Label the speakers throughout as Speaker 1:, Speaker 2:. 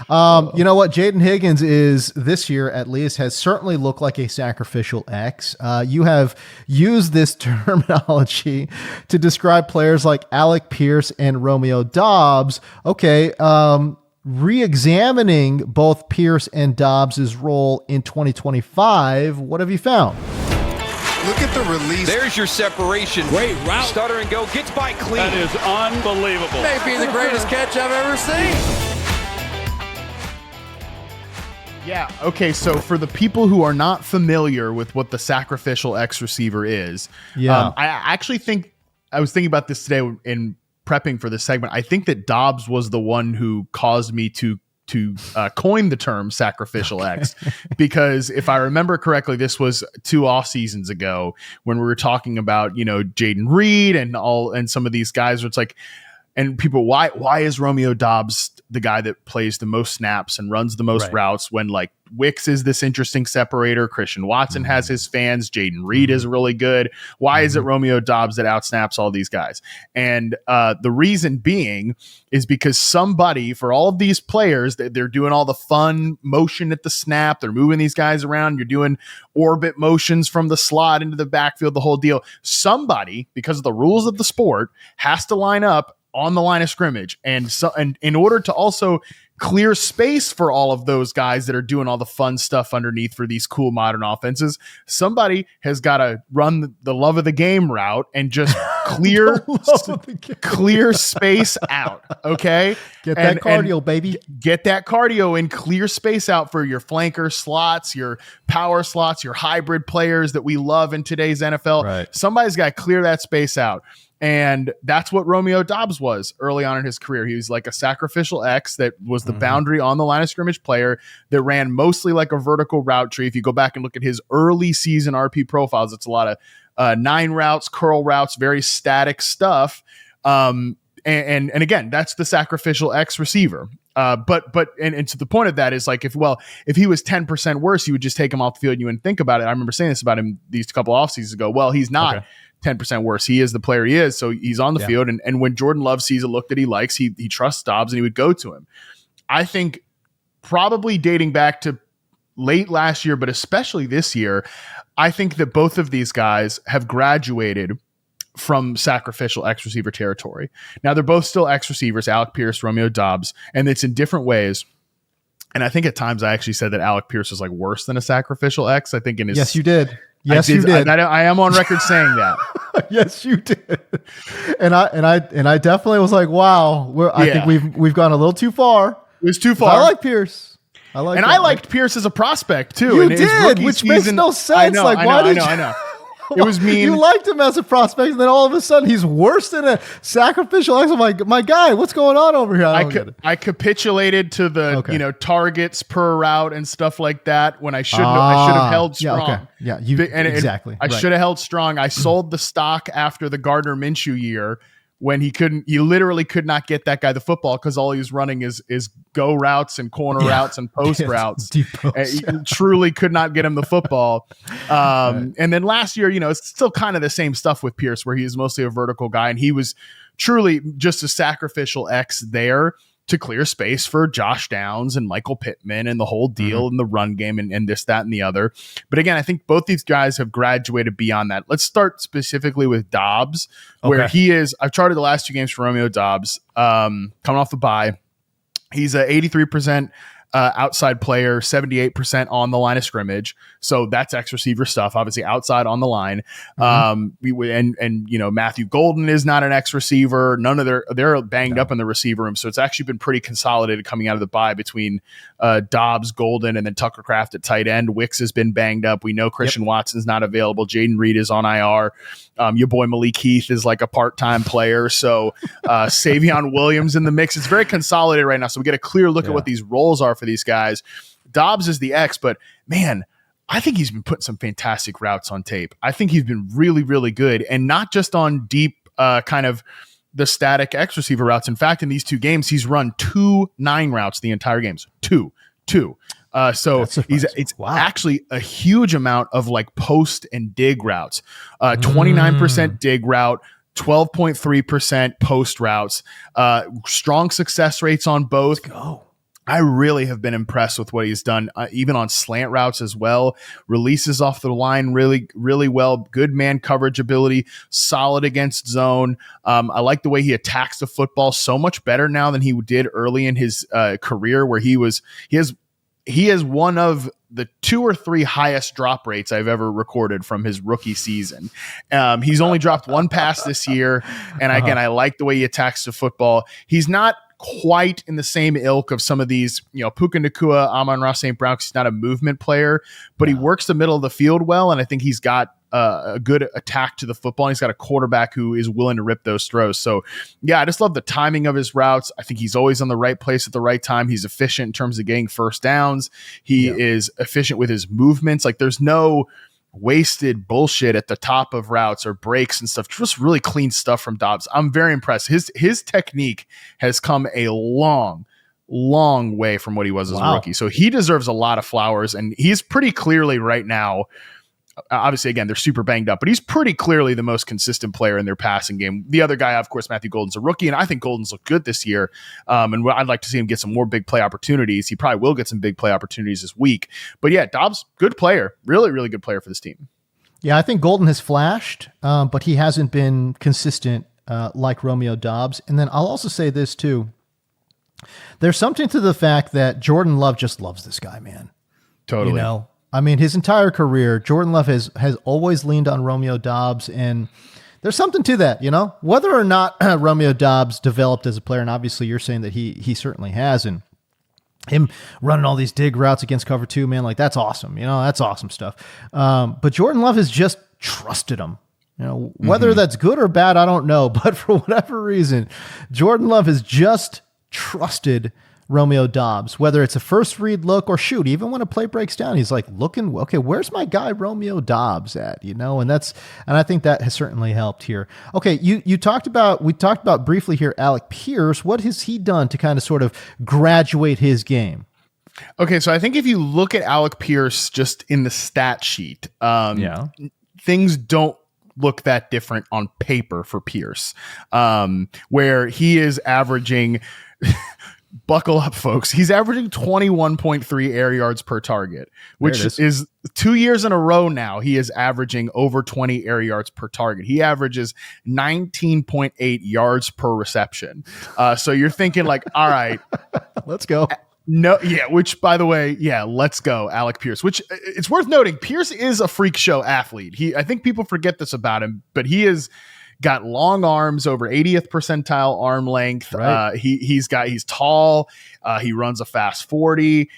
Speaker 1: You know what? Jaden Higgins is this year, at least, has certainly looked like a sacrificial X. You have used this terminology to describe players like Alec Pierce and Romeo Doubs. Okay. Re-examining both Pierce and Doubs' role in 2025, what have you found?
Speaker 2: Look at the release.
Speaker 3: There's your separation.
Speaker 4: Great route.
Speaker 3: Stutter and go. Gets by clean.
Speaker 4: That is unbelievable.
Speaker 2: Maybe the greatest catch I've ever seen.
Speaker 5: Yeah. Okay. So for the people who are not familiar with what the sacrificial X receiver is, I actually think I was thinking about this today in prepping for this segment. I think that Doubs was the one who caused me to coin the term sacrificial X, because if I remember correctly, this was 2 off seasons ago when we were talking about, Jaden Reed and some of these guys where it's like, and people, why is Romeo Doubs the guy that plays the most snaps and runs the most routes when like Wicks is this interesting separator? Christian Watson has his fans. Jaden Reed is really good. Why is it Romeo Doubs that outsnaps all these guys? And the reason being is because somebody, for all of these players, they're doing all the fun motion at the snap. They're moving these guys around. You're doing orbit motions from the slot into the backfield, the whole deal. Somebody, because of the rules of the sport, has to line up on the line of scrimmage. And in order to also clear space for all of those guys that are doing all the fun stuff underneath for these cool modern offenses, somebody has got to run the love of the game route and just clear space out. Okay.
Speaker 1: Get that cardio, baby.
Speaker 5: Get that cardio and clear space out for your flanker slots, your power slots, your hybrid players that we love in today's NFL.
Speaker 1: Right.
Speaker 5: Somebody's got to clear that space out. And that's what Romeo Doubs was early on in his career. He was like a sacrificial X that was the boundary on the line of scrimmage player that ran mostly like a vertical route tree. If you go back and look at his early season RP profiles, it's a lot of 9 routes, curl routes, very static stuff. And again, that's the sacrificial X receiver. But to the point of that is like, if he was 10% worse, you would just take him off the field and you wouldn't think about it. I remember saying this about him these couple off seasons ago. Well, he's not 10% worse. He is the player he is. So he's on the field. And when Jordan Love sees a look that he likes, he trusts Doubs and he would go to him. I think probably dating back to late last year, but especially this year, I think that both of these guys have graduated from sacrificial X receiver territory. Now they're both still X receivers, Alec Pierce, Romeo Doubs, and it's in different ways. And I think at times I actually said that Alec Pierce was like worse than a sacrificial X. I think in his,
Speaker 1: yes, you did. Yes, you did.
Speaker 5: I am on record saying that.
Speaker 1: Yes, you did. And I definitely was like, wow, I think we've gone a little too far.
Speaker 5: It was too far.
Speaker 1: I like Pierce. I
Speaker 5: liked Pierce as a prospect too.
Speaker 1: You did, which makes no sense.
Speaker 5: I know. It was mean.
Speaker 1: You liked him as a prospect, and then all of a sudden he's worse than a sacrificial X. I'm like, my guy, what's going on over here?
Speaker 5: I capitulated to the targets per route and stuff like that when I should have held strong.
Speaker 1: Exactly.
Speaker 5: I should have held strong. I sold the stock after the Gardner Minshew year when he literally could not get that guy the football because all he was running is go routes and corner routes and post routes. He truly could not get him the football. And then last year, it's still kind of the same stuff with Pierce where he was mostly a vertical guy and he was truly just a sacrificial X there to clear space for Josh Downs and Michael Pittman and the whole deal and the run game and this, that, and the other. But again, I think both these guys have graduated beyond that. Let's start specifically with Doubs, where he is. I've charted the last 2 games for Romeo Doubs coming off the bye. He's a 83% outside player, 78% on the line of scrimmage. So that's X receiver stuff, obviously outside on the line. Matthew Golden is not an X receiver. None of they're banged up in the receiver room. So it's actually been pretty consolidated coming out of the bye between Doubs, Golden, and then Tucker Kraft at tight end. Wicks has been banged up. We know Christian Watson's not available. Jaden Reed is on IR. Your boy Malik Heath is like a part-time player. So Savion Williams in the mix. It's very consolidated right now. So we get a clear look at what these roles are for these guys. Doubs is the X, but man, I think he's been putting some fantastic routes on tape. I think he's been really, really good, and not just on deep kind of the static X receiver routes. In fact, in these 2 games, he's run 2 9 routes the entire games. Two. So it's actually a huge amount of like post and dig routes. 29% dig route, 12.3% post routes. Strong success rates on both. I really have been impressed with what he's done, even on slant routes as well. Releases off the line really, really well. Good man coverage ability, solid against zone. I like the way he attacks the football so much better now than he did early in his career, where he has one of the 2 or 3 highest drop rates I've ever recorded from his rookie season. He's only dropped 1 pass this year. And again, I like the way he attacks the football. He's not quite in the same ilk of some of these, Puka Nacua, Amon-Ra St. Brown. He's not a movement player, but he works the middle of the field well. And I think he's got a good attack to the football. And he's got a quarterback who is willing to rip those throws. So yeah, I just love the timing of his routes. I think he's always on the right place at the right time. He's efficient in terms of getting first downs. He is efficient with his movements. Like there's no wasted bullshit at the top of routes or breaks and stuff. Just really clean stuff from Doubs. I'm very impressed. His technique has come a long way from what he was as a rookie. So he deserves a lot of flowers, and he's pretty clearly right now, obviously, again, they're super banged up, but he's pretty clearly the most consistent player in their passing game. The other guy, of course, Matthew Golden's a rookie, and I think Golden's looked good this year. And I'd like to see him get some more big play opportunities. He probably will get some big play opportunities this week. But yeah, Doubs, good player. Really, really good player for this team.
Speaker 1: Yeah, I think Golden has flashed, but he hasn't been consistent like Romeo Doubs. And then I'll also say this too. There's something to the fact that Jordan Love just loves this guy, man.
Speaker 5: Totally.
Speaker 1: I mean, his entire career, Jordan Love has always leaned on Romeo Doubs, and there's something to that, whether or not Romeo Doubs developed as a player. And obviously you're saying that he certainly has, and him running all these dig routes against cover 2, man, like that's awesome. That's awesome stuff. But Jordan Love has just trusted him, whether that's good or bad, I don't know. But for whatever reason, Jordan Love has just trusted Romeo Doubs, whether it's a first read look or shoot, even when a play breaks down, he's like looking, okay, where's my guy Romeo Doubs at, and I think that has certainly helped here. Okay. We talked about briefly here, Alec Pierce. What has he done to kind of sort of graduate his game?
Speaker 5: Okay. So I think if you look at Alec Pierce just in the stat sheet, things don't look that different on paper for Pierce, where he is averaging buckle up, folks. He's averaging 21.3 air yards per target, which is 2 years in a row now. He is averaging over 20 air yards per target. He averages 19.8 yards per reception. So you're thinking like, all right,
Speaker 1: let's go.
Speaker 5: No, yeah, which by the way, let's go, Alec Pierce, which it's worth noting, Pierce is a freak show athlete. I think people forget this about him, but he is got long arms, over 80th percentile arm length. Right. He's tall. He runs a fast 40.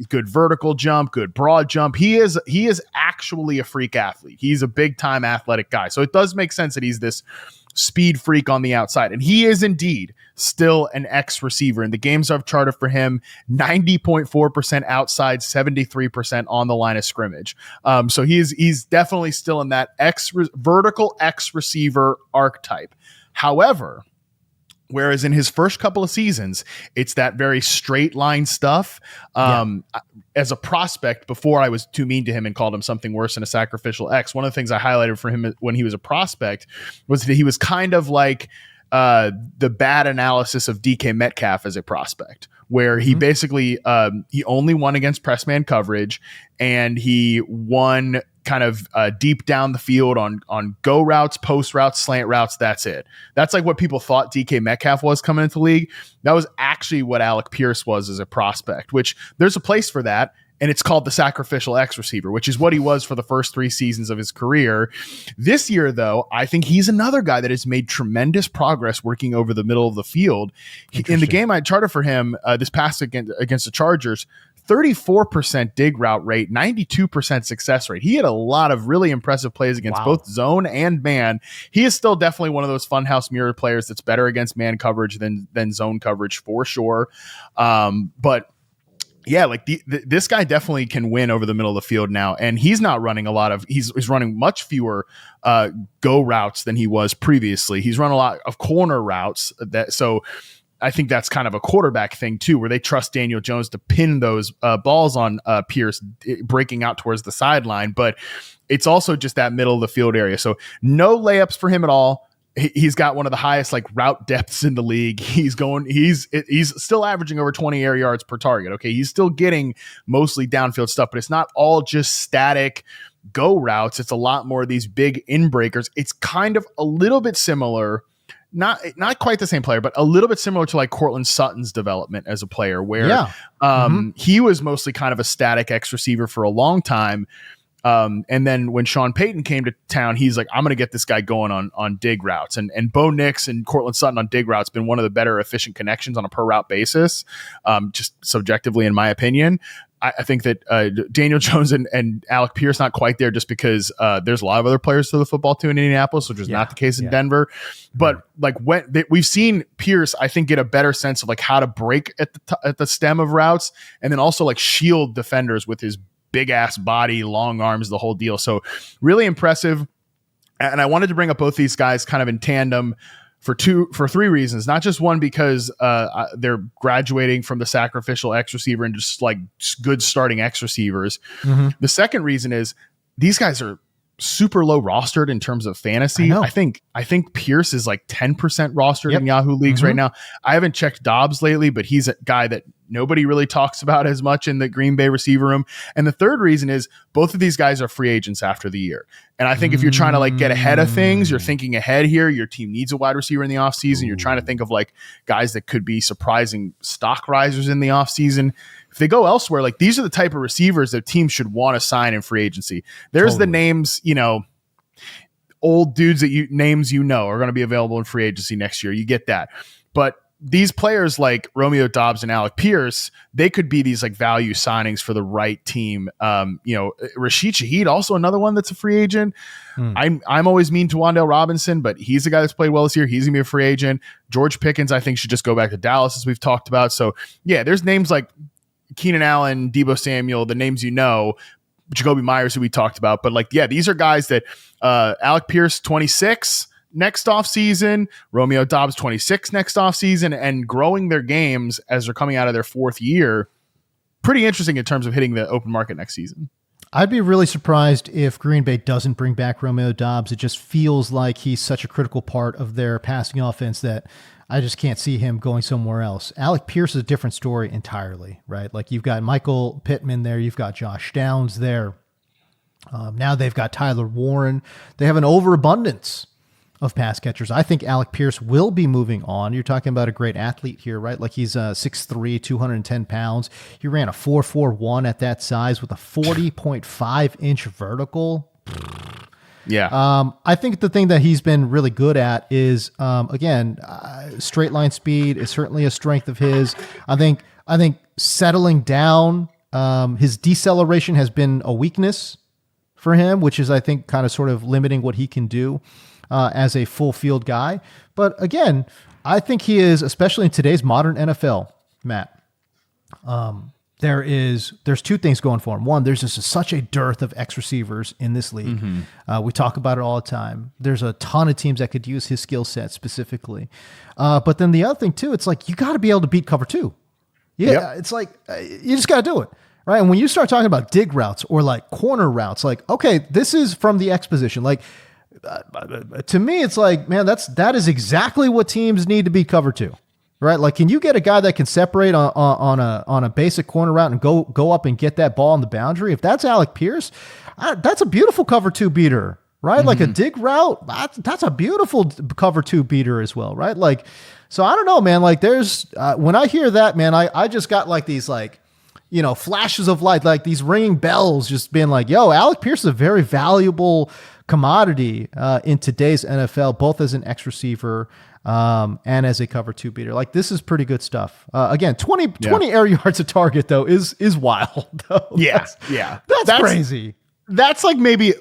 Speaker 5: Good vertical jump, good broad jump. He is actually a freak athlete. He's a big time athletic guy. So it does make sense that he's this speed freak on the outside. And he is indeed still an X receiver. In the games I've charted for him, 90.4% outside, 73% on the line of scrimmage. So he's definitely still in that vertical X receiver archetype. However, whereas in his first couple of seasons, it's that very straight line stuff. As a prospect, before I was too mean to him and called him something worse than a sacrificial X, one of the things I highlighted for him when he was a prospect was that he was kind of like the bad analysis of DK Metcalf as a prospect, where he basically he only won against press man coverage, and he won kind of deep down the field on go routes, post routes, slant routes. That's it. That's like what people thought DK Metcalf was coming into the league. That was actually what Alec Pierce was as a prospect, which there's a place for that. And it's called the Sacrificial X-receiver, which is what he was for the first 3 seasons of his career. This year, though, I think he's another guy that has made tremendous progress working over the middle of the field. In the game I charted for him this past against the Chargers, 34% dig route rate, 92% success rate. He had a lot of really impressive plays against both zone and man. He is still definitely one of those funhouse mirror players that's better against man coverage than zone coverage for sure. But yeah, like this guy definitely can win over the middle of the field now, and he's not running he's running much fewer go routes than he was previously. He's run a lot of corner routes so I think that's kind of a quarterback thing too, where they trust Daniel Jones to pin those balls on Pierce breaking out towards the sideline, but it's also just that middle of the field area. So no layups for him at all. He's got one of the highest like route depths in the league. He's still averaging over 20 air yards per target. Okay. He's still getting mostly downfield stuff, but it's not all just static go routes. It's a lot more of these big in breakers. It's kind of a little bit similar, not quite the same player, but a little bit similar to like Cortland Sutton's development as a player where he was mostly kind of a static X receiver for a long time. And then when Sean Payton came to town, he's like, I'm going to get this guy going on dig routes. And Bo Nix and Cortland Sutton on dig routes been one of the better efficient connections on a per route basis, just subjectively, in my opinion. I think that Daniel Jones and Alec Pierce not quite there just because there's a lot of other players to the football too in Indianapolis, which was not the case in Denver. But like we've seen Pierce, I think, get a better sense of like how to break at the stem of routes and then also like shield defenders with his big ass body, long arms, the whole deal. So really impressive. And I wanted to bring up both these guys kind of in tandem for three reasons. Not just one, because they're graduating from the sacrificial X receiver and just like good starting X receivers. Mm-hmm. The second reason is these guys are super low rostered in terms of fantasy. I think Pierce is like 10% rostered in Yahoo leagues right now. I haven't checked Doubs lately, but he's a guy that nobody really talks about as much in the Green Bay receiver room. And the third reason is both of these guys are free agents after the year. And I think if you're trying to like get ahead of things, you're thinking ahead here, your team needs a wide receiver in the offseason. You're trying to think of like guys that could be surprising stock risers in the offseason. If they go elsewhere, like these are the type of receivers that teams should want to sign in free agency. There's the names, old dudes that are going to be available in free agency next year. You get that. But these players like Romeo Doubs and Alec Pierce, they could be these like value signings for the right team. Rashid Shaheed, also another one that's a free agent. I'm always mean to Wan'Dale Robinson, but he's the guy that's played well this year. He's gonna be a free agent. George Pickens, I think, should just go back to Dallas, as we've talked about. So yeah, there's names like Keenan Allen, Deebo Samuel, the names Jacoby Myers, who we talked about. But like, yeah, these are guys that Alec Pierce, 26 next offseason, Romeo Doubs 26 next offseason, and growing their games as they're coming out of their fourth year. Pretty interesting in terms of hitting the open market next season.
Speaker 1: I'd be really surprised if Green Bay doesn't bring back Romeo Doubs. It just feels like he's such a critical part of their passing offense that I just can't see him going somewhere else. Alec Pierce is a different story entirely, right? Like you've got Michael Pittman there. You've got Josh Downs there. Now they've got Tyler Warren. They have an overabundance of pass catchers. I think Alec Pierce will be moving on. You're talking about a great athlete here, right? Like he's 6'3", 210 pounds. He ran a 4.41 at that size with a 40.5-inch vertical.
Speaker 5: Yeah.
Speaker 1: I think the thing that he's been really good at is, straight line speed is certainly a strength of his. I think settling down, his deceleration has been a weakness for him, which is, I think, kind of sort of limiting what he can do as a full field guy. But again, I think he is, especially in today's modern NFL, Matt, there's two things going for him. One, there's just such a dearth of X receivers in this league. We talk about it all the time. There's a ton of teams that could use his skill set specifically. But then the other thing too, it's like, you got to be able to beat cover two. Yeah. It's like, you just got to do it. Right. And when you start talking about dig routes or like corner routes, like, okay, this is from the X position. Like, to me, it's like, man, that is exactly what teams need to be cover two, right? Like, can you get a guy that can separate on a basic corner route and go up and get that ball on the boundary? If that's Alec Pierce, that's a beautiful cover two beater, right? Like a dig route, that's a beautiful cover two beater as well, right? Like, so I don't know, man. Like, there's when I hear that, man, I just got like these like, flashes of light, like these ringing bells, just being like, yo, Alec Pierce is a very valuable commodity in today's NFL, both as an X receiver and as a cover two beater. Like, this is pretty good stuff. Again, 20 air yards a target though is wild. Though.
Speaker 5: That's
Speaker 1: crazy.
Speaker 5: That's like maybe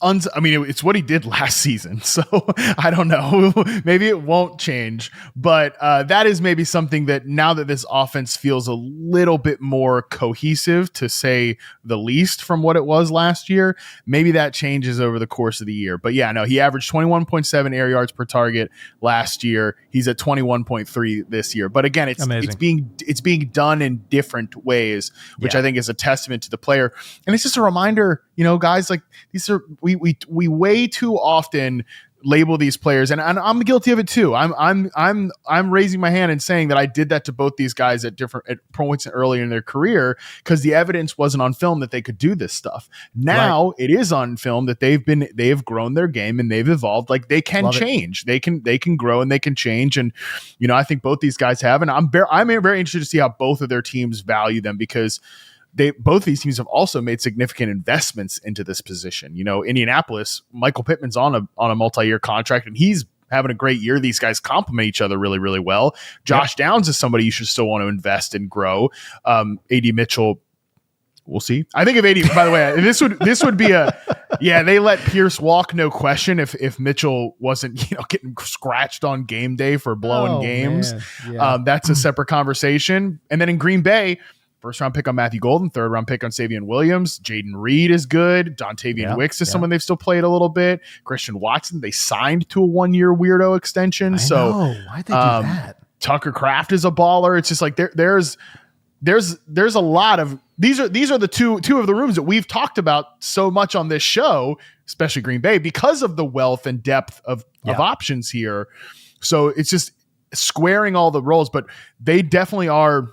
Speaker 5: it's what he did last season. So I don't know. Maybe it won't change, but that is maybe something that now that this offense feels a little bit more cohesive, to say the least, from what it was last year, maybe that changes over the course of the year. But yeah, no, he averaged 21.7 air yards per target last year. He's at 21.3 this year. But again, it's being done in different ways, which I think is a testament to the player. And it's just a reminder, guys, like these are, we way too often label these players, and I'm guilty of it too. I'm raising my hand and saying that I did that to both these guys at points earlier in their career because the evidence wasn't on film that they could do this stuff. Now it is on film that they have grown their game and they've evolved. Like they can change, they can grow and they can change. And I think both these guys have, and I'm very interested to see how both of their teams value them because both these teams have also made significant investments into this position. Indianapolis, Michael Pittman's on a multi-year contract and he's having a great year. These guys complement each other really, really well. Josh Downs is somebody you should still want to invest and grow. AD Mitchell, we'll see. I think if AD, by the way, this would be they let Pierce walk, no question. If Mitchell wasn't, getting scratched on game day for blowing games, that's a separate conversation. And then in Green Bay, first round pick on Matthew Golden, third round pick on Savion Williams. Jaden Reed is good. Dontavian Wicks is someone they've still played a little bit. Christian Watson, they signed to a 1-year weirdo extension.
Speaker 1: Why'd they do that?
Speaker 5: Tucker Kraft is a baller. It's just like there's a lot of these are the two of the rooms that we've talked about so much on this show, especially Green Bay, because of the wealth and depth of options here. So it's just squaring all the roles, but they definitely are.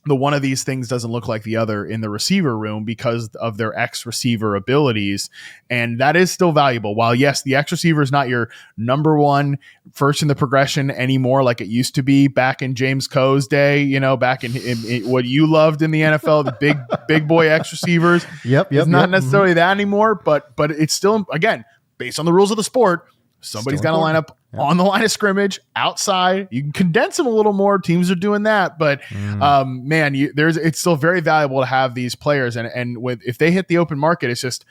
Speaker 5: The one of these things doesn't look like the other in the receiver room because of their X receiver abilities. And that is still valuable. While yes, the X receiver is not your number one first in the progression anymore, like it used to be back in James Coe's day, back in what you loved in the NFL, the big boy X receivers. It's not necessarily that anymore, but it's still, again, based on the rules of the sport, somebody's got to line up on the line of scrimmage outside. You can condense them a little more. Teams are doing that, but it's still very valuable to have these players. And if they hit the open market, it's just,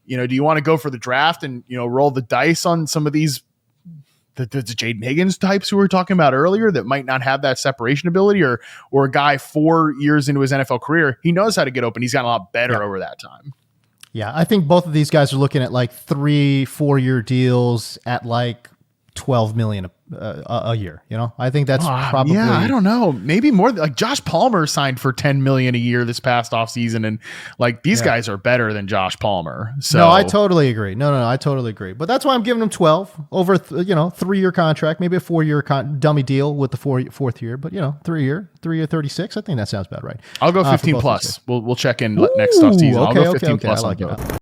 Speaker 5: do you want to go for the draft and, roll the dice on some of these, the Jaden Higgins types who we were talking about earlier that might not have that separation ability or a guy 4 years into his NFL career, he knows how to get open. He's gotten a lot better over that time.
Speaker 1: Yeah, I think both of these guys are looking at like 3-4 year deals at like $12 million a year. I think that's probably.
Speaker 5: Yeah, I don't know. Maybe more. Like Josh Palmer signed for $10 million a year this past offseason, and like these guys are better than Josh Palmer. So
Speaker 1: no, I totally agree. No, I totally agree. But that's why I'm giving him 12 over 3-year contract, maybe a 4-year dummy deal with the fourth year. But 3-year 36. I think that sounds about right.
Speaker 5: I'll go 15 plus. We'll check in next offseason. I'll go 15 plus.
Speaker 1: I like it.